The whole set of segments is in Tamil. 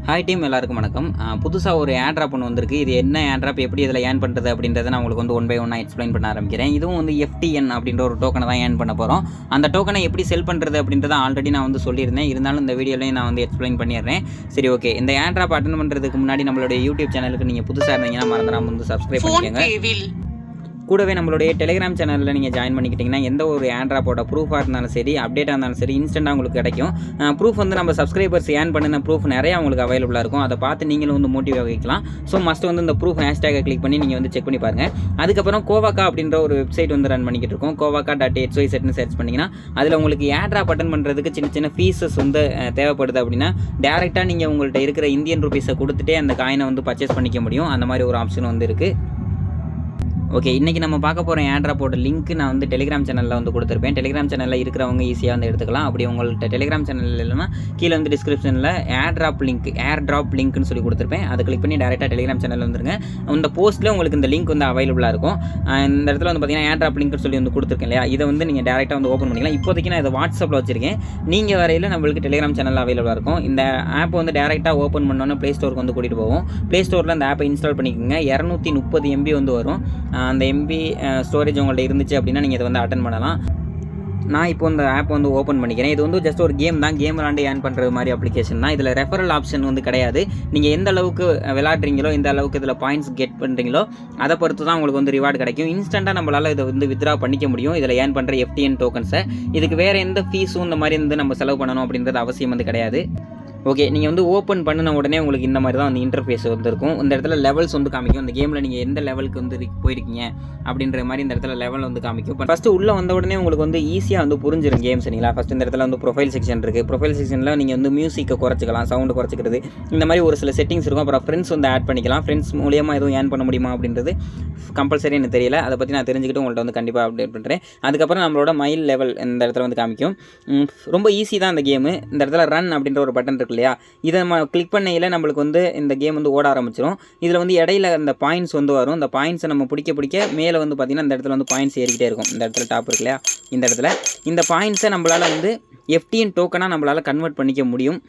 ஹாய் டீம், எல்லாருக்கும் வணக்கம். புதுசாக ஒரு ஏர்ட்ராப் ஒன்று வந்திருக்கு. இது என்ன ஏர்ட்ராப், எப்படி இதில் ஏர்ன் பண்ணுறது அப்படின்றத நான் உங்களுக்கு வந்து ஒன் பை ஒன்னாக எக்ஸ்பிளைன் பண்ண ஆரம்பிக்கிறேன். இதுவும் வந்து FTN அப்படின்ற ஒரு டோக்கனை தான் ஏர்ன் பண்ண போகிறோம். அந்த டோக்கனை எப்படி செல் பண்ணுறது அப்படின்றத ஆல்ரெடி நான் வந்து சொல்லியிருந்தேன். இருந்தாலும் இந்த வீடியோலையும் நான் வந்து எக்ஸ்பிளைன் பண்ணிடுறேன். சரி, ஓகே. இந்த ஏர்ட்ராப் அட்டன் பண்ணுறதுக்கு முன்னாடி நம்மளுடைய யூடியூப் சேனலுக்கு நீங்கள் புதுசாக இருந்தீங்கன்னா மறந்துடாம வந்து சப்ஸ்கிரைப் பண்ணிக்கோங்க. கூடவே நம்மளுடைய டெலிகிராம் சேனலில் நீங்கள் ஜாயின் பண்ணிக்கிட்டிங்கன்னா எந்த ஒரு ஏர்ட்ராப்போட ப்ரூஃபாக இருந்தாலும் சரி, அப்டேட்டாக இருந்தாலும் சரி, இன்ஸ்டண்ட்டாக உங்களுக்கு கிடைக்கும். ப்ரூஃப் வந்து நம்ம சப்ஸ்கிரைபர்ஸ் ஏர்ன் பண்ணின ப்ரூஃப் நிறையா உங்களுக்கு அவைலபிளாக இருக்கும். அதை பார்த்து நீங்களும் வந்து மோட்டிவ் வைக்கலாம். ஸோ மஸ்ட் வந்து இந்த ப்ரூஃப் ஹேஷ்டேகை கிளிக் பண்ணி நீங்கள் வந்து செக் பண்ணி பாருங்கள். அதுக்கப்புறம் கோவாக்கா அப்படின்ற ஒரு வெப்சைட் வந்து ரன் பண்ணிக்கிட்டு இருக்கோம். கோவாக்கா.xyzன்னு சர்ச் பண்ணிங்கன்னா அதில் உங்களுக்கு ஏர்ட்ராப் அட்டன் பண்ணுறதுக்கு சின்ன சின்ன ஃபீஸஸ் வந்து தேவைப்படுது. அப்படின்னா டேரெக்டாக நீங்கள் உங்கள்கிட்ட இருக்கிற இந்தியன் ருபீஸை கொடுத்துட்டே அந்த காயினை வந்து பர்ச்சேஸ் பண்ணிக்க முடியும். அந்த மாதிரி ஒரு ஆப்ஷன் வந்து இருக்குது. ஓகே, இன்றைக்கி நம்ம பார்க்க போகிற ஏர்ட்ராப்போட லிங்க் நான் வந்து டெலிகிராம் சேனலில் வந்து கொடுத்துருப்பேன். டெலிகிராம் சேனலில் இருக்கிறவங்க ஈஸியாக வந்து எடுத்துக்கலாம். அப்படி உங்கள்கிட்ட டெலிகிராம் சேனல் இல்லைன்னா கீழே வந்து டிஸ்கிரிப்ஷனில் ஏர்ட்ராப் லிங்க்னு சொல்லி கொடுத்துருப்பேன். அதை கிளிக் பண்ணி டேரெக்டாக டெலிகிராம் சேனலில் வந்துருங்க. இந்த போஸ்ட்டில் உங்களுக்கு இந்த லிங்க் வந்து அவைலபிளாக இருக்கும். இந்த இடத்துல வந்து பார்த்தீங்கன்னா ஏர்ட்ராப் லிங்க்னு சொல்லி வந்து கொடுத்துருக்கேன் இல்லையா, இதை வந்து நீங்கள் டேரெக்டாக வந்து ஓப்பன் பண்ணிக்கலாம். இப்போதைக்கு நான் இதை வாட்ஸ்அப்பில் வச்சிருக்கேன். நீங்கள் வரையில் நம்மளுக்கு டெலிகிராம் சேனலில் அவைலபிளாக இருக்கும். இந்த ஆப் வந்து டேரெக்டாக ஓப்பன் பண்ணோன்னே ப்ளே ஸ்டோருக்கு வந்து கூட்டிகிட்டு போவோம். ப்ளே ஸ்டோரில் அந்த ஆப்பை இன்ஸ்டால் பண்ணிக்கோங்க. 230 MB வந்து வரும். அந்த MB ஸ்டோரேஜ் உங்கள்கிட்ட இருந்துச்சு அப்படின்னா நீங்கள் இதை வந்து அட்டன் பண்ணலாம். நான் இப்போ இந்த ஆப் வந்து ஓப்பன் பண்ணிக்கிறேன். இது வந்து ஜஸ்ட் ஒரு கேம் தான். கேம் விளாண்டு ஏர்ன் பண்ணுறது மாதிரி அப்ளிகேஷன் தான். இதில் ரெஃபரல் ஆப்ஷன் வந்து கிடையாது. நீங்கள் எந்த அளவுக்கு விளாட்றீங்களோ, எந்த அளவுக்கு இதில் பாயிண்ட்ஸ் கெட் பண்ணுறீங்களோ அதை பொறுத்து தான் உங்களுக்கு வந்து ரிவார்டு கிடைக்கும். இன்ஸ்டண்ட்டாக நம்மளால் இதை வந்து வித்ரா பண்ணிக்க முடியும். இதில் ஏர்ன் பண்ணுற FTN டோக்கன்ஸை. இதுக்கு வேறு எந்த ஃபீஸும் இந்த மாதிரி வந்து நம்ம செலவு பண்ணணும் அப்படின்றது அவசியம் வந்து கிடையாது. ஓகே, நீங்கள் வந்து ஓப்பன் பண்ணின உடனே உங்களுக்கு இந்த மாதிரி தான் வந்து இன்டர்ஃபேஸ் வந்துருக்கும். இந்த இடத்துல லெவல்ஸ் வந்து காமிக்கும். இந்த கேமில் நீங்கள் எந்த லெவலுக்கு வந்து போயிருக்கீங்க அப்படின்ற மாதிரி இந்த இடத்துல லெவல் வந்து காமிக்கும். ஃபஸ்ட்டு உள்ளே வந்த உடனே உங்களுக்கு வந்து ஈஸியாக வந்து புரிஞ்சிடும் கேம். சரிங்களா? ஃபஸ்ட்டு இந்த இடத்துல வந்து ப்ரொஃபைல் செக்ஷன் இருக்குது. ப்ரொஃபைல் செக்ஷனில் நீங்கள் வந்து மியூசிக்கை குறைச்சிக்கலாம், சவுண்டு குறைச்சிக்கிறது, இந்த மாதிரி ஒரு சில செட்டிங்ஸ் இருக்கும். அப்புறம் ஃப்ரெண்ட்ஸ் வந்து ஆட் பண்ணிக்கலாம். ஃப்ரெண்ட்ஸ் மூலியமாக எதுவும் ஏர்ன் பண்ண முடியுமா அப்படின்றது கம்பல்சரி எனக்கு தெரியல. அதை பற்றி நான் தெரிஞ்சுக்கிட்டு உங்கள்கிட்ட வந்து கண்டிப்பாக அப்டேட் பண்ணுறேன். அதுக்கப்புறம் நம்மளோட மைல் லெவல் இந்த இடத்துல வந்து காமிக்கும். ரொம்ப ஈஸி தான் இந்த கேமு. இந்த இடத்துல ரன் அப்படின்ற ஒரு பட்டன் இருக்கு இல்லையா, இதை நம்ம கிளிக் பண்ணையில் நம்மளுக்கு வந்து இந்த கேம் வந்து ஓட ஆரம்பிச்சிடும். இதில் வந்து இடையில அந்த பாயிண்ட்ஸ் வந்து வரும். இந்த பாயிண்ட்ஸை நம்ம பிடிக்க மேலே வந்து பார்த்திங்கன்னா இந்த இடத்துல வந்து பாயிண்ட்ஸ் ஏறிக்கிட்டே இருக்கும். இந்த இடத்துல டாப் இருக்கு இல்லையா, இந்த இடத்துல இந்த பாயிண்ட்ஸை நம்மளால் வந்து FTN டோக்கனாக நம்மளால் கன்வெர்ட் பண்ணிக்க முடியும்.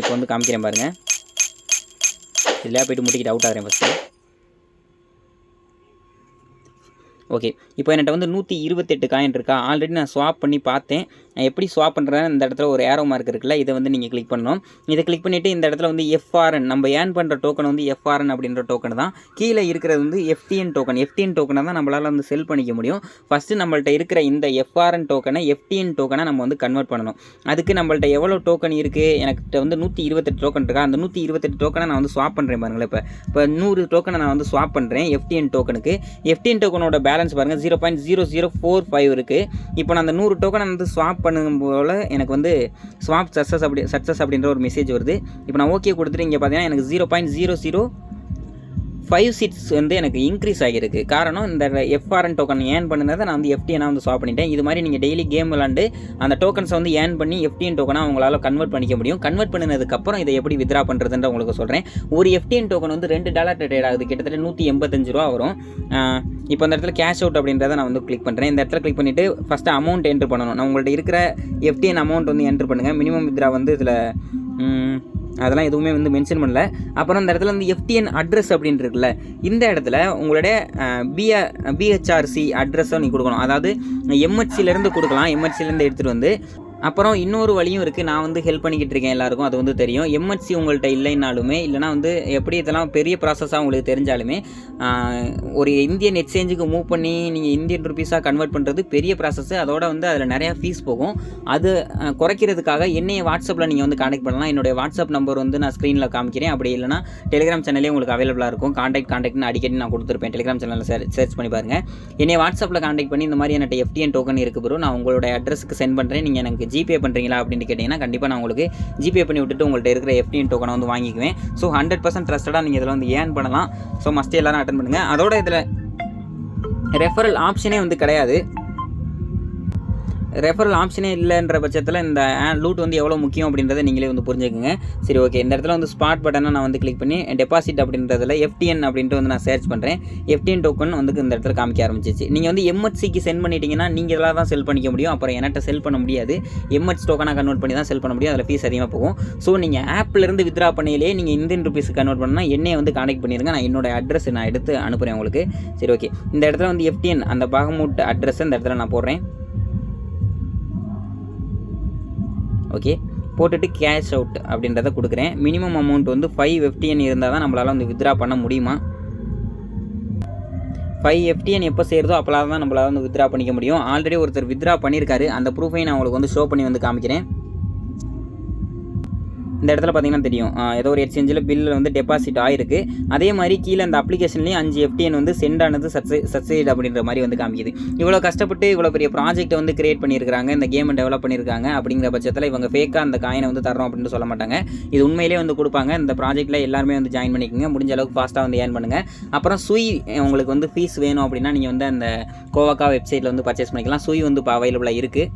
இப்போ வந்து காமிக்கிறேன் பாருங்கள். இதில் போய்ட்டு முட்டிக்கிட்டு அவுட் ஆகிறேன் ஃபஸ்ட்டு. ஓகே, இப்போ என்கிட்ட வந்து 128 காயின் இருக்கா. ஆல்ரெடி நான் ஸ்வாப் பண்ணி பார்த்தேன். நான் எப்படி ஸ்வாப் பண்ணுறேன், இந்த இடத்துல ஒரு ஏரோ மார்க் இருக்குல்ல, இதை வந்து நீங்கள் கிளிக் பண்ணணும். இதை கிளிக் பண்ணிவிட்டு இந்த இடத்துல வந்து FRN, நம்ம ஏர்ன் பண்ணுற டோக்கன் வந்து FRN அப்படின்ற டோக்கன் தான். கீழே இருக்கிறது வந்து FTN டோக்கன். FTN டோக்கனை தான் நம்மளால் வந்து செல் பண்ணிக்க முடியும். ஃபஸ்ட்டு நம்மள்ட்ட இருக்கிற இந்த FRN டோக்கனை FTN டோக்கனை நம்ம வந்து கன்வெர்ட் பண்ணணும். அதுக்கு நம்மள்ட்ட எவ்வளோ டோக்கன் இருக்குது, எனக்கு வந்து 128 டோக்கன் இருக்கா. அந்த 128 டோக்கனை நான் வந்து ஸ்வாப் பண்ணுறேன் பாருங்களேன். இப்போ 100 டோக்கனை நான் வந்து ஸ்வாப் பண்ணுறேன் FTN டோக்கனுக்கு. FTN டோக்கனோட பேலன்ஸ் பாருங்கள் 0.0045 இருக்குது. இப்போ நான் அந்த 100 டோக்கனை வந்து ஸ்வாப் பண்ணும் போல் எனக்கு வந்து ஸ்வாப் சக்ஸஸ் அப்படின்ற ஒரு மெசேஜ் வருது. இப்போ நான் ஓகே கொடுத்துட்டு இங்கே பார்த்தீங்கன்னா எனக்கு 0.0056 வந்து எனக்கு இன்க்ரீஸ் ஆகியிருக்கு. காரணம் இந்த FRN டோக்கன் ஏர்ன் பண்ணுறதை நான் வந்து FTN வந்து ஸ்வாப் பண்ணிட்டேன். இது மாதிரி நீங்கள் டெய்லி கேம் விளாண்டு அந்த டோக்கன்ஸை வந்து ஏர்ன் பண்ணி FTN டோக்கனாக உங்களால் கன்வெர்ட் பண்ணிக்க முடியும். கன்வெர்ட் பண்ணினதுக்கப்புறம் இதை எப்படி வித்ரா பண்ணுறதுன்ற உங்களுக்கு சொல்கிறேன். ஒரு FTN டோக்கன் வந்து $2 ட்ரேட் ஆகுது. கிட்டத்தட்ட $185 வரும். இப்போ இந்த இடத்துல கேஷ் அவுட் அப்படின்றத நான் வந்து கிளிக் பண்ணுறேன். இந்த இடத்துல கிளிக் பண்ணிவிட்டு ஃபஸ்ட்டு அமௌண்ட் என்ட்ரு பண்ணணும். நான் உங்கள்கிட்ட இருக்கிற FTN அமௌண்ட் வந்து என்ட்ரு பண்ணுங்கள். மினிமம் வித்ரா வந்து இதில் அதெல்லாம் எதுவுமே வந்து மென்ஷன் பண்ணல. அப்புறம் இந்த இடத்துல வந்து FTN அட்ரஸ் அப்படின்னு இருக்குல்ல, இந்த இடத்துல உங்களுடைய BHRC அட்ரஸை நீங்கள் கொடுக்கணும். அதாவது MHCலேருந்து கொடுக்கலாம். MHCலேருந்து எடுத்துகிட்டு வந்து அப்புறம் இன்னொரு வழியும் இருக்குது. நான் வந்து ஹெல்ப் பண்ணிக்கிட்டு இருக்கேன் எல்லாருக்கும், அது வந்து தெரியும். MHC உங்கள்கிட்ட இல்லைனாலுமே, இல்லைனா வந்து எப்படி இதெல்லாம் பெரிய ப்ராசஸாக உங்களுக்கு தெரிஞ்சாலுமே, ஒரு இந்தியன் எக்ஸ்சேஞ்சுக்கு மூவ் பண்ணி நீங்கள் இந்தியன் ருபீஸாக கன்வெர்ட் பண்ணுறது பெரிய ப்ராசஸ்ஸு. அதோட வந்து அதில் நிறையா ஃபீஸ் போகும். அது குறைக்கிறதுக்காக என்னைய வாட்ஸ்அப்பில் நீங்கள் வந்து கான்டாக்ட் பண்ணலாம். என்னுடைய வாட்ஸ்அப் நம்பர் வந்து நான் ஸ்க்ரீனில் காமிக்கிறேன். அப்படி இல்லைனா டெலிகிராம் சேனலே உங்களுக்கு அவைலபிளாக இருக்கும். கான்டாக்ட்னு அடிக்கடி நான் கொடுத்துருப்பேன். டெலிகிராம் சேனலில் சர்ச் பண்ணி பாருங்கள். என்னைய வாட்ஸ்அப்பில் கான்டாக்ட் பண்ணி இந்த மாதிரி என்கிட்ட FTN டோக்கன் இருக்குது ப்ரோ, நான் உங்களோட அட்ரஸுக்கு சென்ட் பண்ணுறேன், நீங்கள் எனக்கு ஜிபே பண்ணுறீங்களா அப்படின்னு கேட்டிங்கன்னா கண்டிப்பாக நான் உங்களுக்கு ஜிபே பண்ணி விட்டுட்டு உங்கள்கிட்ட இருக்கிற FTN டோக்கனை வந்து வாங்கிக்குவேன். ஸோ 100% ட்ரஸ்டடாக நீங்கள் இதில் வந்து ஏர்ன் பண்ணலாம். ஸோ மஸ்ட் எல்லாரும் அட்டன் பண்ணுங்கள். அதோட இதில் ரெஃபரல் ஆப்ஷனே வந்து கிடையாது. ரெஃபரல் ஆப்ஷனே இல்லைன்ற பட்சத்தில் இந்த லூட் வந்து எவ்வளோ முக்கியம் அப்படின்றத நீங்களே வந்து புரிஞ்சுக்குங்க. சரி, ஓகே. இந்த இடத்துல வந்து ஸ்பாட் பட்டனை நான் வந்து கிளிக் பண்ணி டெபாசிட் அப்படின்றதுல FTN அப்படின்ட்டு வந்து நான் சர்ச் பண்ணுறேன். FTN டோக்கன் வந்து இந்த இடத்துல காமிக்க ஆரம்பிச்சிச்சு. நீங்கள் வந்து MHCக்கு சென்ட் பண்ணிட்டீங்கன்னா நீங்கள் இதெல்லாம் தான் செல் பண்ணிக்க முடியும். அப்புறம் என்கிட்ட செல் பண்ண முடியாது. MH டோக்கனாக கன்வெர்ட் பண்ணி தான் செல் பண்ண முடியும். அதில் ஃபீஸ் அதிகமாக போகும். ஸோ நீங்கள் ஆப்லேருந்து வித்ரா பண்ணியிலே நீங்கள் இந்தியன் ருபீஸ் கன்வெர்ட் பண்ணால் என்னையை வந்து கான்டெக்ட் பண்ணிடுங்க. நான் என்னோட அட்ரஸ் நான் எடுத்து அனுப்புகிறேன் உங்களுக்கு. சரி, ஓகே. இந்த இடத்துல வந்து FTN அந்த பாகமூட் அட்ரஸ் இந்த இடத்துல நான் போடுறேன். ஓகே, போட்டுட்டு கேஷ் அவுட் அப்படின்றத கொடுக்குறேன். மினிமம் அமௌண்ட் வந்து 5 FTN இருந்தால் தான் நம்மளால் வந்து வித்ரா பண்ண முடியுமா. 5 FTN எப்போ சேருதோ அப்போலாம் தான் நம்மளால் வந்து வித்ரா பண்ணிக்க முடியும். ஆல்ரெடி ஒருத்தர் வித்ரா பண்ணியிருக்காரு. அந்த ப்ரூஃபையும் நான் உங்களுக்கு வந்து ஷோ பண்ணி வந்து காமிக்கிறேன். இந்த இடத்துல பார்த்தீங்கன்னா தெரியும், ஏதோ ஒரு எக்ஸ்சேஞ்சில் பில்லில் வந்து டெபாசிட் ஆயிருக்கு. அதே மாதிரி கீழே அந்த அப்ளிகேஷன்லேயும் 5 FTN வந்து சென்ட் ஆனது சக்சீட் அப்படின்ற மாதிரி வந்து காமிக்குது. இவ்வளோ கஷ்டப்பட்டு இவ்வளோ பெரிய ப்ராஜெக்ட்டை வந்து கிரியேட் பண்ணியிருக்காங்க, இந்த கேமை டெவலப் பண்ணியிருக்காங்க. அப்படிங்கிற பட்சத்தில் இவங்க ஃபேக்காக அந்த காயினை வந்து தரோம் அப்படின்னு சொல்ல மாட்டாங்க. இது உண்மையிலே வந்து கொடுப்பாங்க. இந்த ப்ராஜெக்ட்டில் எல்லாருமே வந்து ஜாயின் பண்ணிக்கோங்க. முடிஞ்ச அளவுக்கு ஃபாஸ்ட்டாக வந்து ஏர்ன் பண்ணுங்கள். அப்புறம் சுய் உங்களுக்கு வந்து ஃபீஸ் வேணும் அப்படின்னா நீங்கள் வந்து அந்த கோவாக்கா வெப்சைட்டில் வந்து பர்ச்சேஸ் பண்ணிக்கலாம். சுய் வந்து இப்போ அவைலபிளாக இருக்குது.